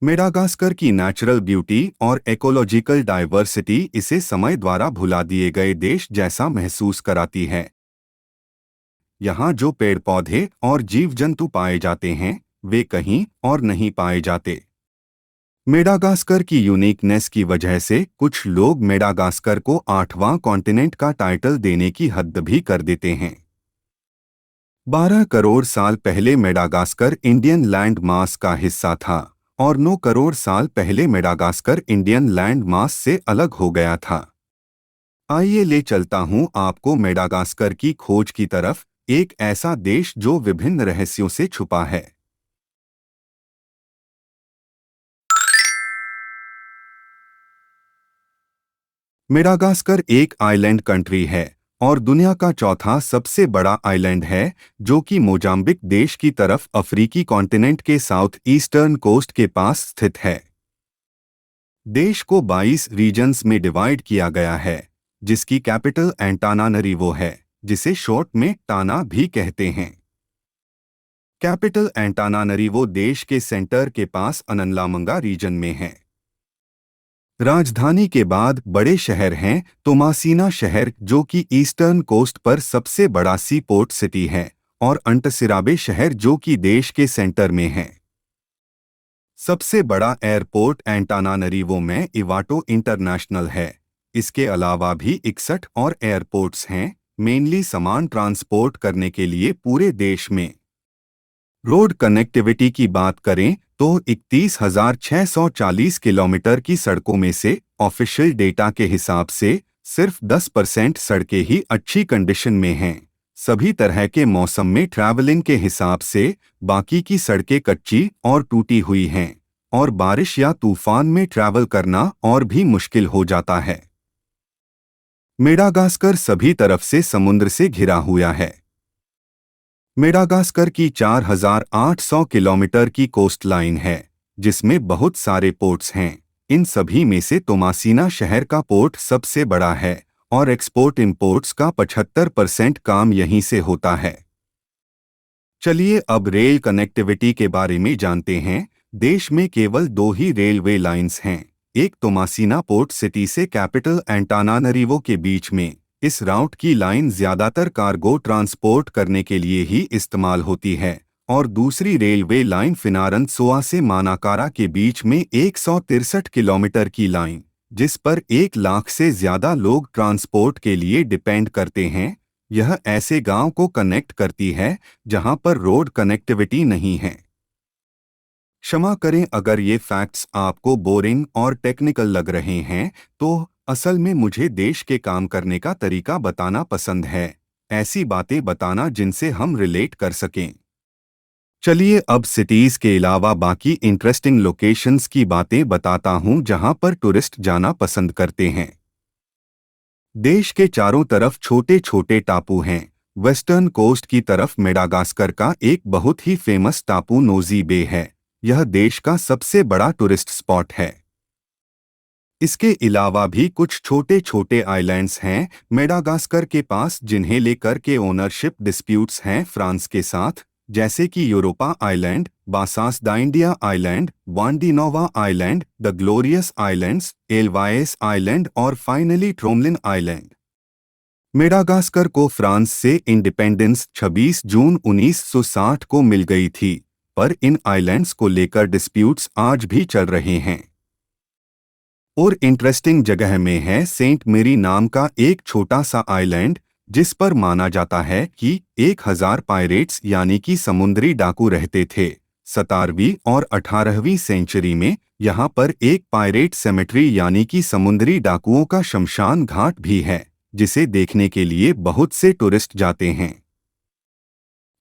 Madagascar की natural beauty और ecological diversity इसे समय द्वारा भुला दिए गए देश जैसा महसूस कराती है। यहाँ जो पेड़ पौधे और जीव जंतु पाए जाते हैं वे कहीं और नहीं पाए जाते। मेडागास्कर की यूनिकनेस की वजह से कुछ लोग मेडागास्कर को 8वां कॉन्टिनेंट का टाइटल देने की हद भी कर देते हैं। 12 करोड़ साल पहले मेडागास्कर इंडियन लैंड मास का हिस्सा था और 9 करोड़ साल पहले मेडागास्कर इंडियन लैंड मास से अलग हो गया था। आइए ले चलता हूं आपको मेडागास्कर की खोज की तरफ, एक ऐसा देश जो विभिन्न रहस्यों से छुपा है। मेडागास्कर एक आइलैंड कंट्री है और दुनिया का चौथा सबसे बड़ा आइलैंड है, जो कि मोजाम्बिक देश की तरफ अफ्रीकी कॉन्टिनेंट के साउथ ईस्टर्न कोस्ट के पास स्थित है। देश को 22 रीजन्स में डिवाइड किया गया है, जिसकी कैपिटल एंटानानरीवो है, जिसे शॉर्ट में टाना भी कहते हैं। कैपिटल एंटानानरीवो देश के सेंटर के पास अननलामंगा रीजन में है। राजधानी के बाद बड़े शहर हैं तोमासीना शहर, जो कि ईस्टर्न कोस्ट पर सबसे बड़ा सी पोर्ट सिटी है, और अंटसिराबे शहर, जो कि देश के सेंटर में है। सबसे बड़ा एयरपोर्ट एंटानानरीवो में इवाटो इंटरनेशनल है। इसके अलावा भी 61 और एयरपोर्ट्स हैं, मेनली सामान ट्रांसपोर्ट करने के लिए पूरे देश में। रोड कनेक्टिविटी की बात करें तो 31,640 किलोमीटर की सड़कों में से ऑफिशियल डेटा के हिसाब से सिर्फ 10% सड़कें ही अच्छी कंडीशन में हैं। सभी तरह के मौसम में ट्रैवलिंग के हिसाब से बाकी की सड़कें कच्ची और टूटी हुई हैं, और बारिश या तूफान में ट्रैवल करना और भी मुश्किल हो जाता है। मेडागास्कर सभी तरफ से समुद्र से घिरा हुआ है। मेडागास्कर की 4,800 किलोमीटर की कोस्ट लाइन है, जिसमें बहुत सारे पोर्ट्स हैं। इन सभी में से तोमासीना शहर का पोर्ट सबसे बड़ा है और एक्सपोर्ट इंपोर्ट्स का 75% काम यहीं से होता है। चलिए अब रेल कनेक्टिविटी के बारे में जानते हैं। देश में केवल 2 ही रेलवे लाइंस हैं, एक तोमासीना पोर्ट सिटी से कैपिटल एंटानानरीवो के बीच में। इस राउट की लाइन ज्यादातर कार्गो ट्रांसपोर्ट करने के लिए ही इस्तेमाल होती है, और दूसरी रेलवे लाइन फिनारंसोआ से मानाकारा के बीच में 163 किलोमीटर की लाइन, जिस पर 1 लाख से ज्यादा लोग ट्रांसपोर्ट के लिए डिपेंड करते हैं। यह ऐसे गांव को कनेक्ट करती है जहां पर रोड कनेक्टिविटी नहीं है। क्षमा करें अगर ये फैक्ट्स आपको बोरिंग और टेक्निकल लग रहे हैं, तो असल में मुझे देश के काम करने का तरीका बताना पसंद है, ऐसी बातें बताना जिनसे हम रिलेट कर सकें। चलिए अब सिटीज के अलावा बाकी इंटरेस्टिंग लोकेशंस की बातें बताता हूं जहां पर टूरिस्ट जाना पसंद करते हैं। देश के चारों तरफ छोटे छोटे टापू हैं। वेस्टर्न कोस्ट की तरफ मेडागास्कर का एक बहुत ही फेमस टापू नोजी बे है। यह देश का सबसे बड़ा टूरिस्ट स्पॉट है। इसके अलावा भी कुछ छोटे छोटे आइलैंड्स हैं मेडागास्कर के पास, जिन्हें लेकर के ओनरशिप डिस्प्यूट्स हैं फ्रांस के साथ, जैसे कि Europa island, Bassas da India island, वांडीनोवा आइलैंड, द ग्लोरियस आइलैंड्स, एलवाइस आइलैंड और फाइनली ट्रोमलिन आइलैंड। मेडागास्कर को फ्रांस से इंडिपेंडेंस 26 जून 1960 को मिल गई थी, पर इन आइलैंड्स को लेकर डिस्प्यूट्स आज भी चल रहे हैं। और इंटरेस्टिंग जगह में है सेंट मेरी नाम का एक छोटा सा आइलैंड, जिस पर माना जाता है कि 1000 पायरेट्स यानी कि समुद्री डाकू रहते थे। 17वीं और 18वीं सेंचुरी में यहाँ पर एक पायरेट सेमेट्री यानी कि समुद्री डाकुओं का शमशान घाट भी है, जिसे देखने के लिए बहुत से टूरिस्ट जाते हैं।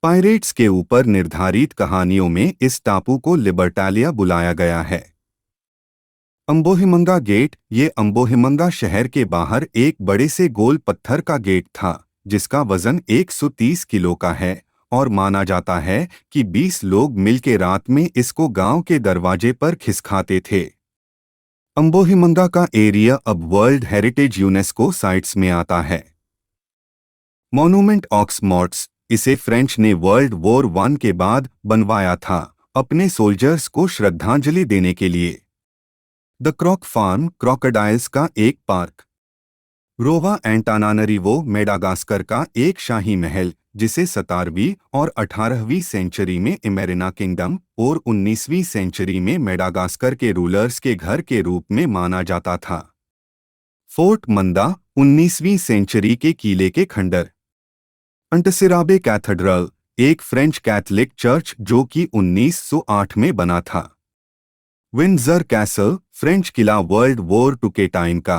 पायरेट्स के ऊपर निर्धारित कहानियों में इस टापू को लिबर्टालिया बुलाया गया है। अम्बोहिमंगा गेट, ये अम्बोहिमंगा शहर के बाहर एक बड़े से गोल पत्थर का गेट था, जिसका वजन 130 किलो का है, और माना जाता है कि 20 लोग मिलकर रात में इसको गांव के दरवाजे पर खिसकाते थे। अम्बोहिमंगा का एरिया अब वर्ल्ड हेरिटेज यूनेस्को साइट्स में आता है। मॉन्यूमेंट ऑक्स मॉर्ट्स, इसे फ्रेंच ने वर्ल्ड वॉर 1 के बाद बनवाया था अपने सोल्जर्स को श्रद्धांजलि देने के लिए। द क्रॉक फार्म क्रोकोडाइल्स का एक पार्क। रोवा एंटानानरिवो मेडागास्कर का एक शाही महल जिसे 17वीं और 18वीं सेंचुरी में इमेरिना किंगडम और 19वीं सेंचुरी में मेडागास्कर के रूलर्स के घर के रूप में माना जाता था। फोर्ट मंदा 19वीं सेंचुरी के किले के खंडर। अंटसिराबे कैथेड्रल एक फ्रेंच कैथोलिक चर्च जो कि 1908 में बना था। विंडसर कैसल फ्रेंच किला वर्ल्ड वॉर टू के टाइम का।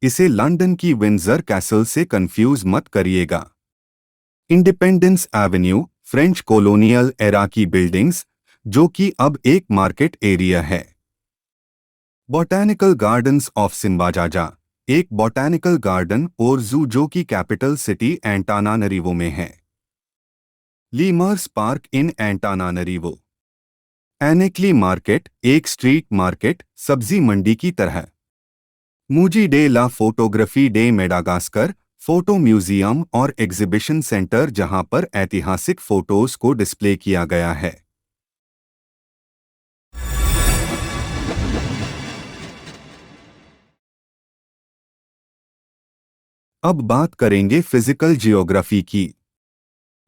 इसे लंदन की विंडसर कैसल से कंफ्यूज मत करिएगा। Independence Avenue French colonial era की बिल्डिंग्स जो कि अब एक मार्केट एरिया है। बॉटैनिकल गार्डन्स ऑफ सिम्बाजाजा एक बॉटैनिकल गार्डन और जू जो कि कैपिटल सिटी एंटानानरिवो में है। Lemurs park in Antananarivo. Analakely market एक स्ट्रीट मार्केट सब्जी मंडी की तरह। Musée de la Photographie de Madagascar photo museum और एग्जीबिशन सेंटर जहां पर ऐतिहासिक फोटोज को डिस्प्ले किया गया है। अब बात करेंगे फिजिकल जियोग्राफी की।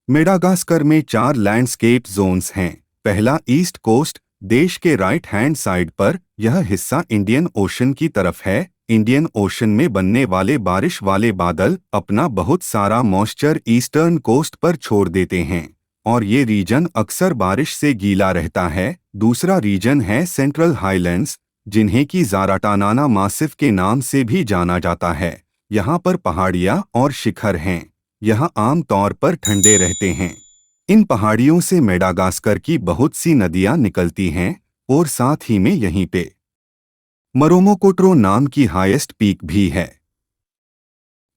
मेडागास्कर में 4 लैंडस्केप जोन्स हैं। पहला ईस्ट कोस्ट देश के राइट हैंड साइड पर, यह हिस्सा इंडियन ओशन की तरफ है। इंडियन ओशन में बनने वाले बारिश वाले बादल अपना बहुत सारा मॉइस्चर ईस्टर्न कोस्ट पर छोड़ देते हैं और ये रीजन अक्सर बारिश से गीला रहता है। दूसरा रीजन है सेंट्रल हाईलैंड्स जिन्हें की जाराटानाना मासिफ के नाम से भी जाना जाता है। यहाँ पर पहाड़ियाँ और शिखर हैं। यह आम तौर पर ठंडे रहते हैं। इन पहाड़ियों से मेडागास्कर की बहुत सी नदियां निकलती हैं और साथ ही में यहीं पे मरोमोकोट्रो नाम की हाईएस्ट पीक भी है।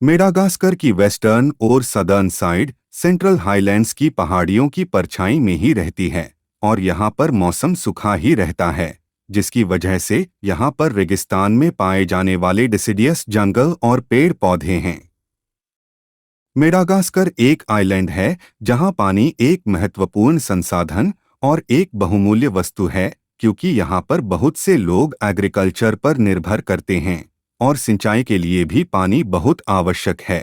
मेडागास्कर की वेस्टर्न और सदर्न साइड सेंट्रल हाईलैंड्स की पहाड़ियों की परछाई में ही रहती है और यहाँ पर मौसम सूखा ही रहता है, जिसकी वजह से यहाँ पर रेगिस्तान में पाए जाने वाले डिसिडियस जंगल और पेड़ पौधे हैं। मेडागास्कर एक आइलैंड है जहां पानी एक महत्वपूर्ण संसाधन और एक बहुमूल्य वस्तु है, क्योंकि यहाँ पर बहुत से लोग एग्रीकल्चर पर निर्भर करते हैं और सिंचाई के लिए भी पानी बहुत आवश्यक है।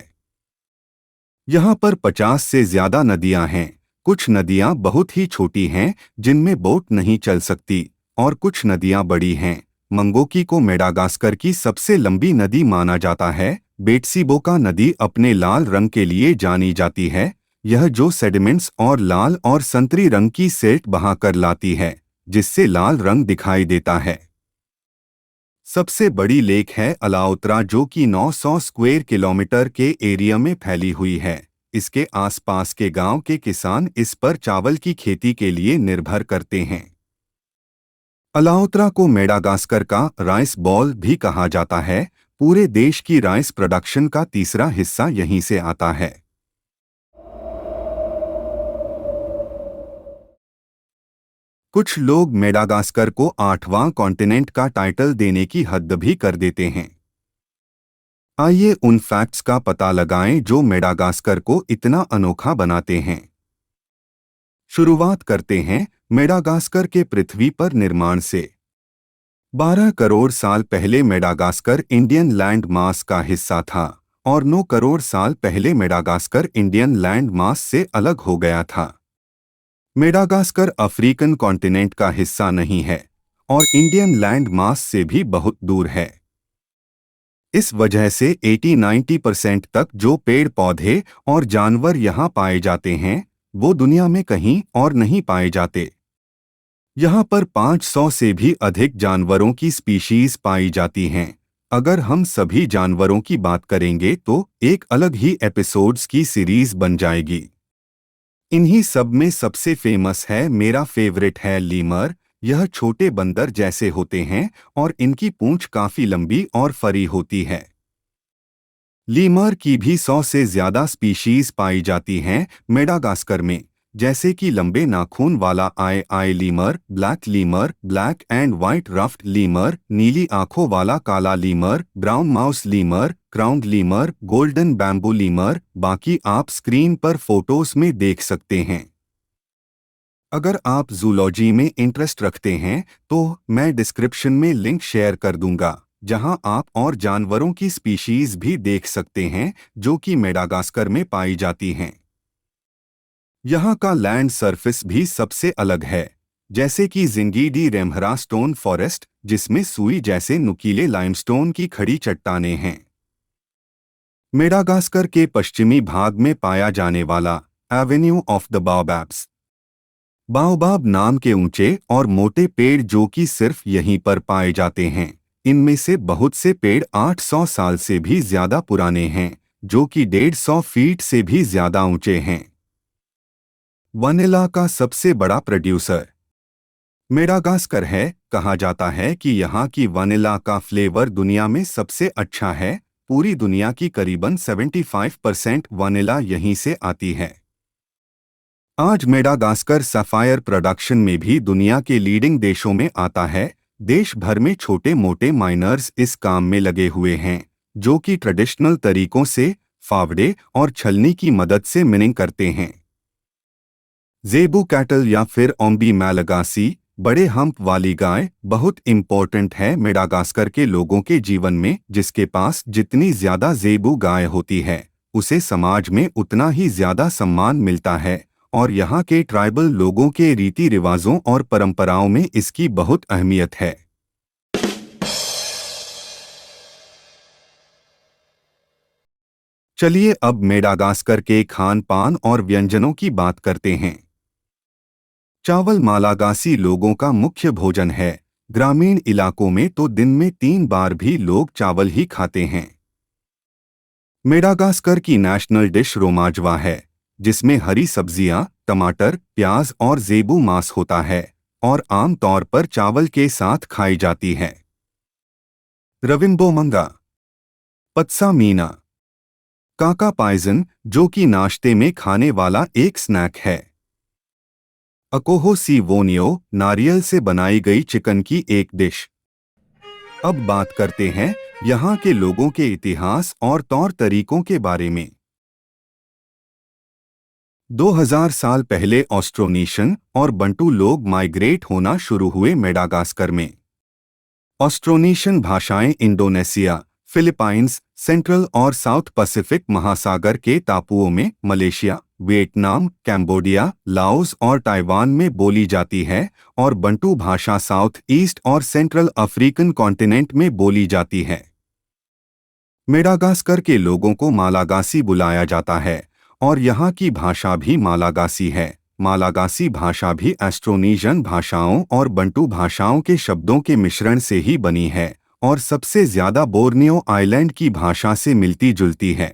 यहाँ पर 50 से ज्यादा नदियां हैं। कुछ नदियां बहुत ही छोटी हैं जिनमें बोट नहीं चल सकती और कुछ नदियां बड़ी हैं। मंगोकी को मेडागास्कर की सबसे लंबी नदी माना जाता है। बेटसीबोका नदी अपने लाल रंग के लिए जानी जाती है, यह जो सेडिमेंट्स और लाल और संतरी रंग की सिल्ट बहाकर लाती है जिससे लाल रंग दिखाई देता है। सबसे बड़ी लेक है अलाउत्रा जो कि 900 स्क्वायर किलोमीटर के एरिया में फैली हुई है। इसके आसपास के गांव के किसान इस पर चावल की खेती के लिए निर्भर करते हैं। अलाउत्रा को मेडागास्कर का राइस बॉल भी कहा जाता है। पूरे देश की राइस प्रोडक्शन का तीसरा हिस्सा यहीं से आता है। कुछ लोग मेडागास्कर को 8वां कॉन्टिनेंट का टाइटल देने की हद भी कर देते हैं। आइए उन फैक्ट्स का पता लगाएं जो मेडागास्कर को इतना अनोखा बनाते हैं। शुरुआत करते हैं मेडागास्कर के पृथ्वी पर निर्माण से। 12 करोड़ साल पहले मेडागास्कर इंडियन लैंड मास का हिस्सा था और 9 करोड़ साल पहले मेडागास्कर इंडियन लैंड मास से अलग हो गया था। मेडागास्कर अफ्रीकन कॉन्टिनेंट का हिस्सा नहीं है और इंडियन लैंड मास से भी बहुत दूर है। इस वजह से 80-90% तक जो पेड़ पौधे और जानवर यहाँ पाए जाते हैं वो दुनिया में कहीं और नहीं पाए जाते। यहाँ पर 500 से भी अधिक जानवरों की स्पीशीज पाई जाती हैं। अगर हम सभी जानवरों की बात करेंगे तो एक अलग ही एपिसोड्स की सीरीज बन जाएगी। इन्हीं सब में सबसे फेमस है, मेरा फेवरेट है लीमर। यह छोटे बंदर जैसे होते हैं और इनकी पूंछ काफी लंबी और फरी होती है। लीमर की भी 100 से ज्यादा स्पीशीज पाई जाती हैं मेडागास्कर में, जैसे कि लंबे नाखून वाला aye lemur, black and white ruffed lemur, नीली आंखों वाला काला lemur, brown mouse lemur, crowned lemur, golden bamboo lemur. बाकी आप स्क्रीन पर फोटोज में देख सकते हैं। अगर आप जूलॉजी में इंटरेस्ट रखते हैं तो मैं डिस्क्रिप्शन में लिंक शेयर कर दूंगा, जहां आप और जानवरों की स्पीशीज भी देख सकते हैं जो कि मेडागास्कर में पाई जाती हैं। यहाँ का लैंड सरफेस भी सबसे अलग है, जैसे कि जिंगी डी रेम्हरा स्टोन फॉरेस्ट, जिसमें सुई जैसे नुकीले लाइमस्टोन की खड़ी चट्टानें हैं। मेडागास्कर के पश्चिमी भाग में पाया जाने वाला एवेन्यू ऑफ द बाओबैब्स, बाओबाब नाम के ऊंचे और मोटे पेड़ जो कि सिर्फ यहीं पर पाए जाते हैं। इनमें से बहुत से पेड़ 800 साल से भी ज्यादा पुराने हैं, जो कि 150 फीट से भी ज्यादा ऊंचे हैं। वनीला का सबसे बड़ा प्रोड्यूसर मेडागास्कर है। कहा जाता है कि यहाँ की वनीला का फ्लेवर दुनिया में सबसे अच्छा है। पूरी दुनिया की करीबन 75% वनीला यहीं से आती है। आज मेडागास्कर सफायर प्रोडक्शन में भी दुनिया के लीडिंग देशों में आता है। देश भर में छोटे मोटे माइनर्स इस काम में लगे हुए हैं, जो कि ट्रेडिशनल तरीकों से फावड़े और छलनी की मदद से मिनिंग करते हैं। ज़ेबू कैटल या फिर ओम्बी मैलागासी, बड़े हम्प वाली गाय, बहुत इम्पोर्टेंट है मेडागास्कर के लोगों के जीवन में। जिसके पास जितनी ज्यादा ज़ेबू गाय होती है, उसे समाज में उतना ही ज्यादा सम्मान मिलता है, और यहाँ के ट्राइबल लोगों के रीति रिवाजों और परंपराओं में इसकी बहुत अहमियत है। चलिए अब मेडागास्कर के खान पान और व्यंजनों की बात करते हैं। चावल मालागासी लोगों का मुख्य भोजन है। ग्रामीण इलाकों में तो दिन में 3 बार भी लोग चावल ही खाते हैं। मेडागास्कर की नेशनल डिश रोमाजवा है, जिसमें हरी सब्जियां, टमाटर, प्याज और ज़ेबू मांस होता है, और आम तौर पर चावल के साथ खाई जाती है। रविम्बोमंगा, पत्सा मीना, काका पाइजन, जो कि नाश्ते में खाने वाला एक स्नैक है। अकोहो सी वोनियो, नारियल से बनाई गई चिकन की एक डिश। अब बात करते हैं यहाँ के लोगों के इतिहास और तौर तरीकों के बारे में। 2000 साल पहले ऑस्ट्रोनेशियन और बंटू लोग माइग्रेट होना शुरू हुए मेडागास्कर में। ऑस्ट्रोनेशियन भाषाएं इंडोनेशिया, फिलीपाइंस, सेंट्रल और साउथ पैसिफिक महासागर के टापुओं में, मलेशिया, वियतनाम, कैम्बोडिया, लाओस और ताइवान में बोली जाती है, और बंटू भाषा साउथ ईस्ट और सेंट्रल अफ्रीकन कॉन्टिनेंट में बोली जाती है। मेडागास्कर के लोगों को मालागासी बुलाया जाता है, और यहाँ की भाषा भी मालागासी है। मालागासी भाषा भी एस्ट्रोनेशियन भाषाओं और बंटू भाषाओं के शब्दों के मिश्रण से ही बनी है, और सबसे ज्यादा बोर्नियो आइलैंड की भाषा से मिलती जुलती है।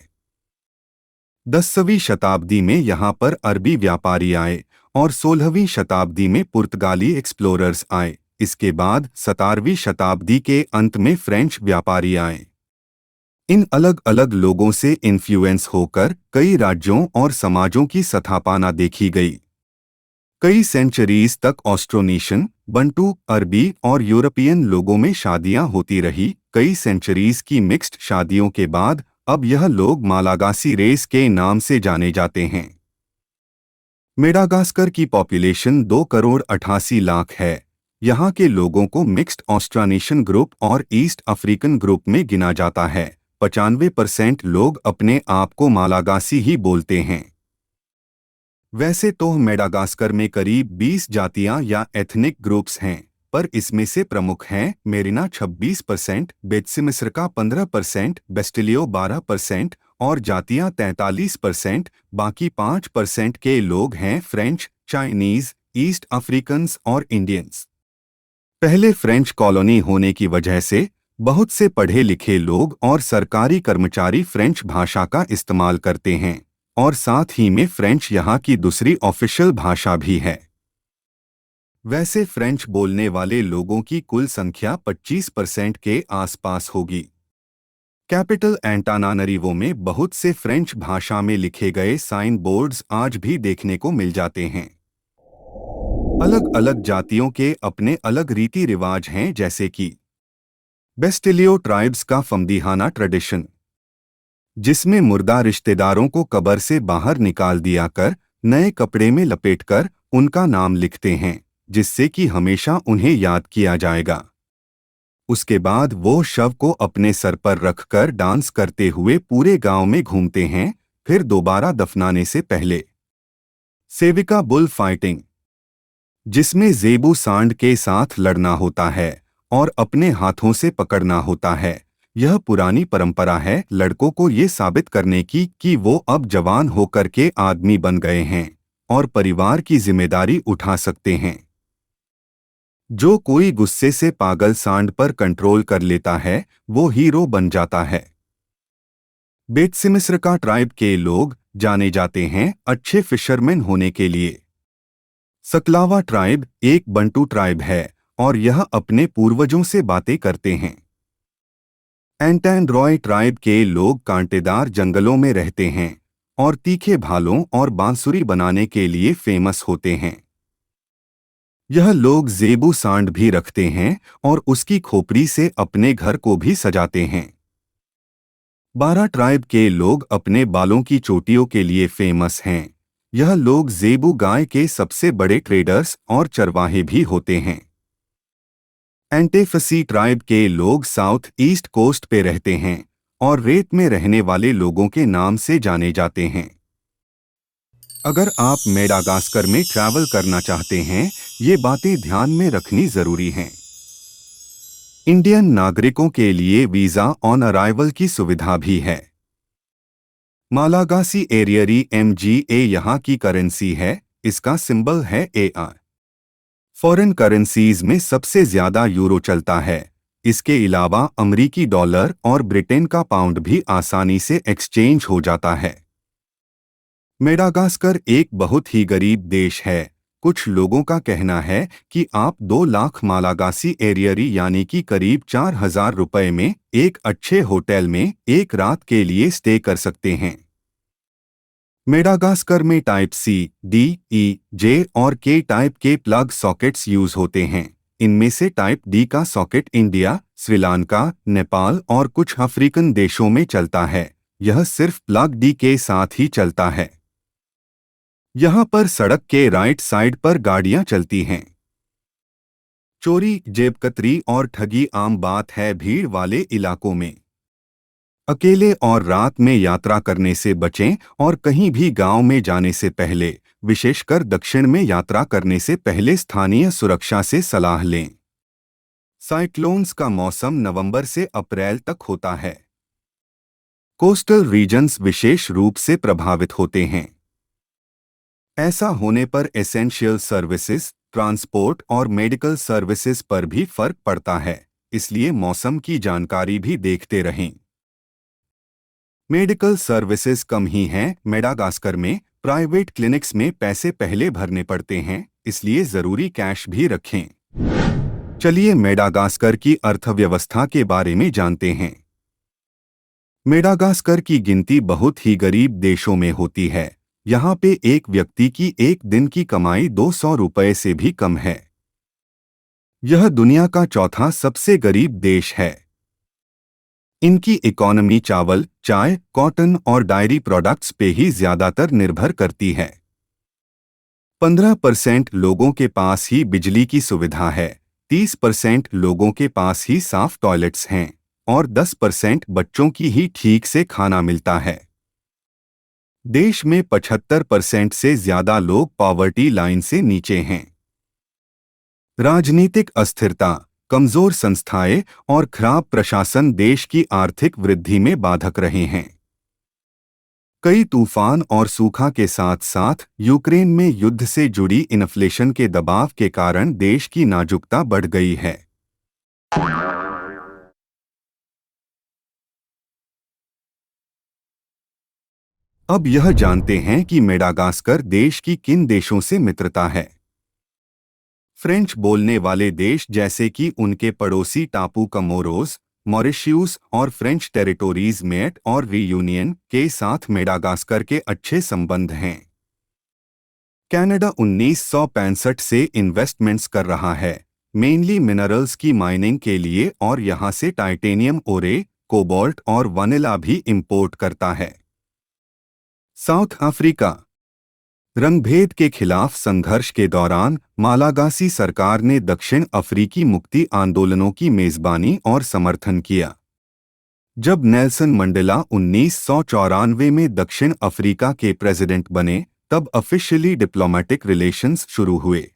10वीं शताब्दी में यहाँ पर अरबी व्यापारी आए, और 16वीं शताब्दी में पुर्तगाली एक्सप्लोरर्स आए। इसके बाद 17वीं शताब्दी के अंत में फ्रेंच व्यापारी आए। इन अलग अलग लोगों से इन्फ्लुएंस होकर कई राज्यों और समाजों की स्थापना देखी गई। कई सेंचुरीज तक ऑस्ट्रोनेशियन, बंटू, अरबी और यूरोपियन लोगों में शादियां होती रही। कई सेंचुरीज की मिक्स्ड शादियों के बाद अब यह लोग मालागासी रेस के नाम से जाने जाते हैं। मेडागास्कर की पॉपुलेशन 2 करोड़ 88 लाख है। यहाँ के लोगों को मिक्स्ड ऑस्ट्रोनेशियन ग्रुप और ईस्ट अफ्रीकन ग्रुप में गिना जाता है। 95% लोग अपने आप को मालागासी ही बोलते हैं। वैसे तो मेडागास्कर में करीब 20 जातियां या एथनिक ग्रुप्स हैं, पर इसमें से प्रमुख हैं मेरिना 26%, बेत्सिमिस्रका 15%, बेस्टिलियो 12% और जातियां 43%। बाकी 5% के लोग हैं फ्रेंच, चाइनीज, ईस्ट अफ्रीकन्स और इंडियंस। पहले फ्रेंच कॉलोनी होने की वजह से बहुत से पढ़े लिखे लोग और सरकारी कर्मचारी फ्रेंच भाषा का इस्तेमाल करते हैं, और साथ ही में फ्रेंच यहाँ की दूसरी ऑफिशियल भाषा भी है। वैसे फ्रेंच बोलने वाले लोगों की कुल संख्या 25% के आसपास होगी। कैपिटल एंटानानरीवो में बहुत से फ्रेंच भाषा में लिखे गए साइन बोर्ड्स आज भी देखने को मिल जाते हैं। अलग अलग जातियों के अपने अलग रीति रिवाज हैं, जैसे कि बेस्टिलियो ट्राइब्स का फमदीहाना ट्रेडिशन, जिसमें मुर्दा रिश्तेदारों को कब्र से बाहर निकाल दिया कर नए कपड़े में लपेटकर उनका नाम लिखते हैं, जिससे कि हमेशा उन्हें याद किया जाएगा। उसके बाद वो शव को अपने सर पर रखकर डांस करते हुए पूरे गांव में घूमते हैं, फिर दोबारा दफनाने से पहले। सेविका बुल फाइटिंग, जिसमें ज़ेबू सांड के साथ लड़ना होता है और अपने हाथों से पकड़ना होता है। यह पुरानी परंपरा है लड़कों को ये साबित करने की कि वो अब जवान होकर के आदमी बन गए हैं और परिवार की जिम्मेदारी उठा सकते हैं। जो कोई गुस्से से पागल सांड पर कंट्रोल कर लेता है वो हीरो बन जाता है। बेटसिमिस्र ट्राइब के लोग जाने जाते हैं अच्छे फिशरमैन होने के लिए। सकलावा ट्राइब एक बंटू ट्राइब है और यह अपने पूर्वजों से बातें करते हैं। एंटैंड्रॉय ट्राइब के लोग कांटेदार जंगलों में रहते हैं और तीखे भालों और बांसुरी बनाने के लिए फेमस होते हैं। यह लोग ज़ेबू सांड भी रखते हैं और उसकी खोपड़ी से अपने घर को भी सजाते हैं। बारा ट्राइब के लोग अपने बालों की चोटियों के लिए फेमस हैं। यह लोग ज़ेबू गाय के सबसे बड़े ट्रेडर्स और चरवाहे भी होते हैं। एंटेफसी ट्राइब के लोग साउथ ईस्ट कोस्ट पे रहते हैं और रेत में रहने वाले लोगों के नाम से जाने जाते हैं। अगर आप मेडागास्कर में ट्रैवल करना चाहते हैं, ये बातें ध्यान में रखनी जरूरी हैं। इंडियन नागरिकों के लिए वीजा ऑन अराइवल की सुविधा भी है। मालागासी एरियरी MGA यहाँ की करेंसी है, इसका सिंबल है AR। फॉरेन करेंसीज में सबसे ज्यादा यूरो चलता है। इसके अलावा अमरीकी डॉलर और ब्रिटेन का पाउंड भी आसानी से एक्सचेंज हो जाता है। मेडागास्कर एक बहुत ही गरीब देश है। कुछ लोगों का कहना है कि आप 2 लाख मालागासी एरियरी यानी कि करीब 4,000 रुपए में एक अच्छे होटल में एक रात के लिए स्टे कर सकते हैं। मेडागास्कर में type C, D, E, J और K टाइप के प्लग सॉकेट्स यूज होते हैं। इनमें से टाइप D का सॉकेट इंडिया, श्रीलंका, नेपाल और कुछ अफ्रीकन देशों में चलता है। यह सिर्फ प्लग D के साथ ही चलता है। यहाँ पर सड़क के राइट साइड पर गाड़ियाँ चलती हैं। चोरी, जेबकतरी और ठगी आम बात है भीड़ वाले इलाकों में। अकेले और रात में यात्रा करने से बचें और कहीं भी गांव में जाने से पहले, विशेषकर दक्षिण में यात्रा करने से पहले स्थानीय सुरक्षा से सलाह लें। साइक्लोन्स का मौसम नवंबर से अप्रैल तक होता है। कोस्टल रीजन्स विशेष रूप से प्रभावित होते हैं। ऐसा होने पर एसेंशियल सर्विसेज, ट्रांसपोर्ट और मेडिकल सर्विसेज पर भी फर्क पड़ता है, इसलिए मौसम की जानकारी भी देखते रहें। मेडिकल सर्विसेज कम ही हैं मेडागास्कर में। प्राइवेट क्लिनिक्स में पैसे पहले भरने पड़ते हैं, इसलिए जरूरी कैश भी रखें। चलिए मेडागास्कर की अर्थव्यवस्था के बारे में जानते हैं। मेडागास्कर की गिनती बहुत ही गरीब देशों में होती है। यहाँ पे एक व्यक्ति की एक दिन की कमाई 200 रुपए से भी कम है। यह दुनिया का चौथा सबसे गरीब देश है। इनकी इकोनॉमी चावल, चाय, कॉटन और डायरी प्रोडक्ट्स पे ही ज्यादातर निर्भर करती है। 15% लोगों के पास ही बिजली की सुविधा है, 30% लोगों के पास ही साफ टॉयलेट्स हैं और 10% बच्चों की ही ठीक से खाना मिलता है। देश में 75% से ज्यादा लोग पॉवर्टी लाइन से नीचे हैं। राजनीतिक अस्थिरता, कमजोर संस्थाएं और खराब प्रशासन देश की आर्थिक वृद्धि में बाधक रहे हैं। कई तूफान और सूखा के साथ साथ यूक्रेन में युद्ध से जुड़ी इन्फ्लेशन के दबाव के कारण देश की नाजुकता बढ़ गई है। अब यह जानते हैं कि मेडागास्कर देश की किन देशों से मित्रता है। फ्रेंच बोलने वाले देश जैसे कि उनके पड़ोसी टापू कमोरोस, मॉरिशस और फ्रेंच टेरिटोरीज मेट और रियूनियन के साथ मेडागास्कर के अच्छे संबंध हैं। कनाडा 1965 से इन्वेस्टमेंट्स कर रहा है, मेनली मिनरल्स की माइनिंग के लिए, और यहां से टाइटेनियम ओरे, कोबाल्ट और वनीला भी इंपोर्ट करता है। साउथ अफ्रीका रंगभेद के खिलाफ संघर्ष के दौरान मालागासी सरकार ने दक्षिण अफ्रीकी मुक्ति आंदोलनों की मेजबानी और समर्थन किया। जब नेल्सन मंडेला 1994 में दक्षिण अफ्रीका के प्रेसिडेंट बने, तब ऑफिशियली डिप्लोमेटिक रिलेशंस शुरू हुए।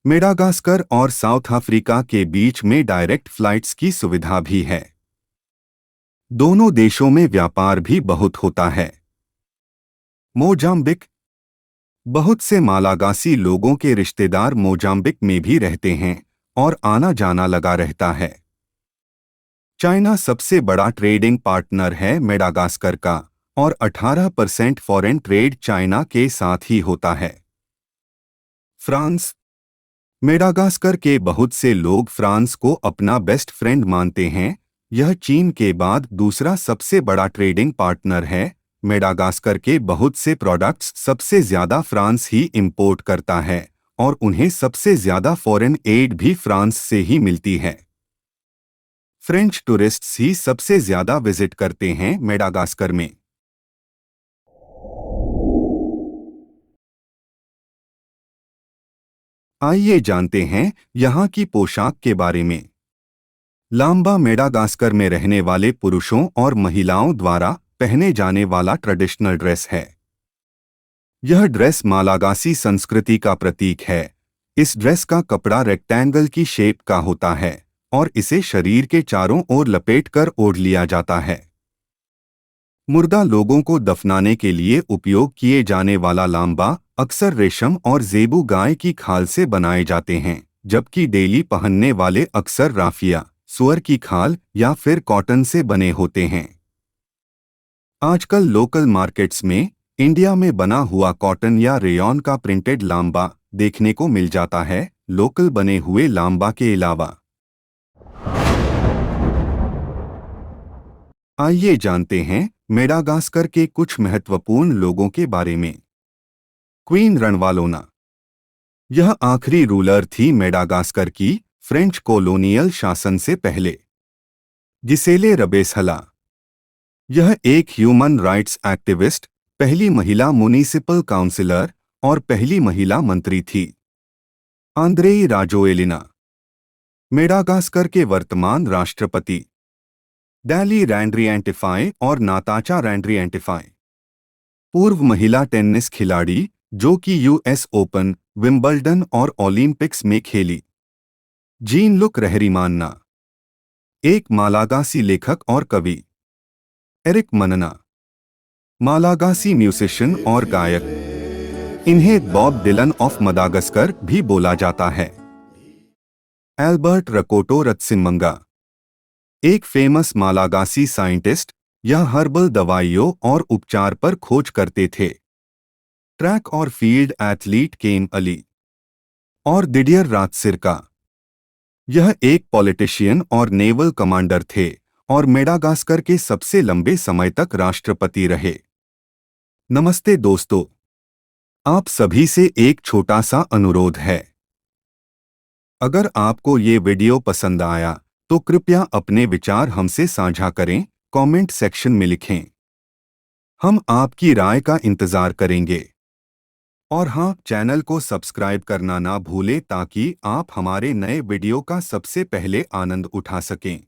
मेडागास्कर और साउथ अफ्रीका के बीच में डायरेक्ट फ्लाइट्स की सुविधा भी है। दोनों देशों में व्यापार भी बहुत होता है। मोजाम्बिक। बहुत से मालागासी लोगों के रिश्तेदार मोजाम्बिक में भी रहते हैं और आना जाना लगा रहता है। चाइना सबसे बड़ा ट्रेडिंग पार्टनर है मेडागास्कर का, और 18% फॉरेन ट्रेड चाइना के साथ ही होता है। फ्रांस। मेडागास्कर के बहुत से लोग फ्रांस को अपना बेस्ट फ्रेंड मानते हैं। यह चीन के बाद दूसरा सबसे बड़ा ट्रेडिंग पार्टनर है। मेडागास्कर के बहुत से प्रोडक्ट्स सबसे ज्यादा फ्रांस ही इंपोर्ट करता है, और उन्हें सबसे ज्यादा फॉरेन एड भी फ्रांस से ही मिलती है। फ्रेंच टूरिस्ट्स ही सबसे ज्यादा विजिट करते हैं मेडागास्कर में। आइए जानते हैं यहाँ की पोशाक के बारे में। लांबा मेडागास्कर में रहने वाले पुरुषों और महिलाओं द्वारा पहने जाने वाला ट्रेडिशनल ड्रेस है। यह ड्रेस मालागासी संस्कृति का प्रतीक है। इस ड्रेस का कपड़ा रेक्टेंगल की शेप का होता है और इसे शरीर के चारों ओर लपेटकर ओढ़ लिया जाता है। मुर्दा लोगों को दफनाने के लिए उपयोग किए जाने वाला लांबा अक्सर रेशम और ज़ेबू गाय की खाल से बनाए जाते हैं, जबकि डेली पहनने वाले अक्सर राफिया, सुअर की खाल या फिर कॉटन से बने होते हैं। आजकल लोकल मार्केट्स में इंडिया में बना हुआ कॉटन या रेयॉन का प्रिंटेड लांबा देखने को मिल जाता है, लोकल बने हुए लांबा के अलावा। आइए जानते हैं मेडागास्कर के कुछ महत्वपूर्ण लोगों के बारे में। क्वीन रनवालोना। यह आखिरी रूलर थी मेडागास्कर की फ्रेंच कॉलोनियल शासन से पहले। गिसेले रबेसहला। यह एक ह्यूमन राइट्स एक्टिविस्ट, पहली महिला म्युनिसिपल काउंसिलर और पहली महिला मंत्री थी। Andrei Rajoelina. मेडागास्कर के वर्तमान राष्ट्रपति। डैली रैंड्रिएंटिफाई और नाताचा रैंड्रिएंटिफाई। पूर्व महिला टेनिस खिलाड़ी जो कि यूएस ओपन, विंबलडन और ओलंपिक्स में खेली। Jean Luc Raharimanana. एक मालागासी लेखक और कवि। एरिक मनना। मालागासी म्यूजिशियन और गायक। इन्हें बॉब डिलन ऑफ मदागास्कर भी बोला जाता है। एल्बर्ट रकोटो रत्सिमंगा। एक फेमस मालागासी साइंटिस्ट, यह हर्बल दवाइयों और उपचार पर खोज करते थे। ट्रैक और फील्ड एथलीट केम अली। और दिडियर रातसिरका। यह एक पॉलिटिशियन और नेवल कमांडर थे और मेडागास्कर के सबसे लंबे समय तक राष्ट्रपति रहे। नमस्ते दोस्तों, आप सभी से एक छोटा सा अनुरोध है। अगर आपको ये वीडियो पसंद आया तो कृपया अपने विचार हमसे साझा करें, कमेंट सेक्शन में लिखें। हम आपकी राय का इंतजार करेंगे। और हाँ, चैनल को सब्सक्राइब करना ना भूलें ताकि आप हमारे नए वीडियो का सबसे पहले आनंद उठा सकें।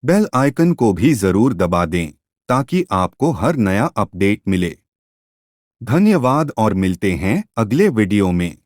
बेल आइकन को भी जरूर दबा दें ताकि आपको हर नया अपडेट मिले। धन्यवाद और मिलते हैं अगले वीडियो में।